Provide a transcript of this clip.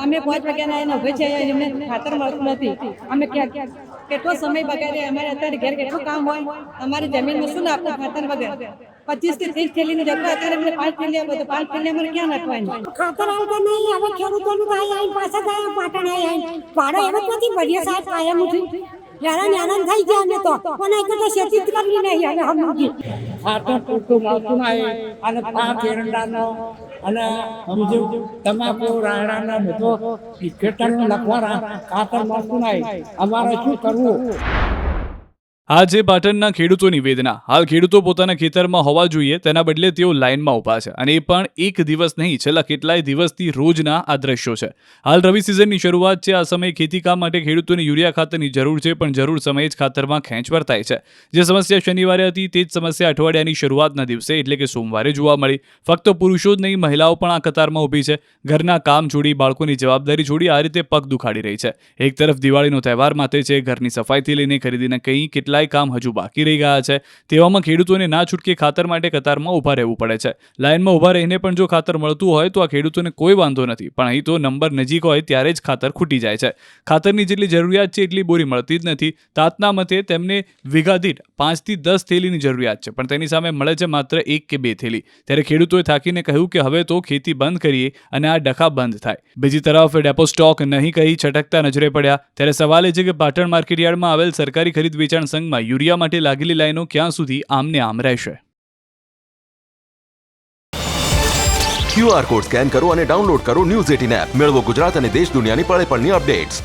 અમે 5 વાગ્યાના આવીને ઉભે છે, એમને ખાતર મળતું નથી. અમે કેટલો સમય બગાડે, અમારે અત્યારે ઘેર કેટલું કામ હોય, અમારી જમીનમાં શું નાખવું ખાતર વગર? 25 થી 30 થેલીની જગ્યા અત્યારે અમને 5 થેલી આપો તો 5 થેલી અમારે ક્યાં નાખવાની? ખાતર આવતા નહીં. હવે ખેડૂતોનું આઈ પાછા ગયા પાટણ આઈ પાડો એમ જ નથી. બઢિયા સાહેબ કાયમ ઉઠી યારા થઈ ગયા અમે તો પણ એક તો ખેતી જ કરવી નહીં. હવે હમણાં ખાતર પૂરતું મળતું નહીં અને 5 એરંડાનો અને બીજું તમાકુ રાયડાના બધો ખેતરનું લખવાના ખાતર મળતું નહીં. અમારે શું કરવું? આ જે પાટણના ખેડૂતોની વેદના. હાલ ખેડૂતો પોતાના ખેતરમાં હોવા જોઈએ, તેના બદલે તેઓ લાઇનમાં ઊભા છે, અને એ પણ એક દિવસ નહીં, છેલ્લા કેટલાય દિવસથી રોજના આ દ્રશ્યો છે. હાલ રવિ સિઝનની શરૂઆત છે. આ સમયે ખેતી કામ માટે ખેડૂતોને યુરિયા ખાતરની જરૂર છે, પણ જરૂર સમયે જ ખાતરમાં ખેંચ વર્તાય છે. જે સમસ્યા શનિવારે હતી તે જ સમસ્યા અઠવાડિયાની શરૂઆતના દિવસે એટલે કે સોમવારે જોવા મળી. ફક્ત પુરુષો જ નહીં, મહિલાઓ પણ આ કતારમાં ઊભી છે. ઘરના કામ છોડી, બાળકોની જવાબદારી છોડી આ રીતે પગ દુખાડી રહી છે. એક તરફ દિવાળીનો તહેવાર માથે છે, ઘરની સફાઈથી લઈને ખરીદીને કંઈ કેટલા કામ હજુ બાકી રહી ગયા છે. તેવામાં ખેડૂતોને ના છૂટકે ખાતર માટે કતારમાં ઊભા રહેવું પડે છે. લાઇનમાં ઊભા રહીને પણ જો ખાતર મળતું હોય તો આ ખેડૂતોને કોઈ વાંધો નથી, પણ અહીં તો નંબર નજીક હોય ત્યારે જ ખાતર ખૂટી જાય છે. ખાતરની જેટલી જરૂરિયાત છે એટલી બોરી મળતી જ નથી. તાતના મતે તેમને વીઘા દીઠ 5 થી 10 થેલીની જરૂરિયાત છે, પણ તેની સામે મળે છે માત્ર 1 કે 2 થેલી. ત્યારે ખેડૂતોએ થાકીને કહ્યું કે હવે તો ખેતી બંધ કરીએ અને આ ડખા બંધ થાય. બીજી તરફ ડેપો સ્ટોક નહીં કહી છટકતા નજરે પડ્યા. ત્યારે સવાલ એ છે કે પાટણ માર્કેટયાર્ડમાં આવેલ સરકારી ખરીદ વેચાણ સંઘમાં યુરિયા માટે લાગેલી લાઈનો ક્યાં સુધી આમને આમ રહેશે? QR કોડ સ્કેન કરો અને ડાઉનલોડ કરો ન્યૂઝ 18 એપ. મેળવો ગુજરાત અને દેશ દુનિયાની પળે પળની અપડેટ્સ.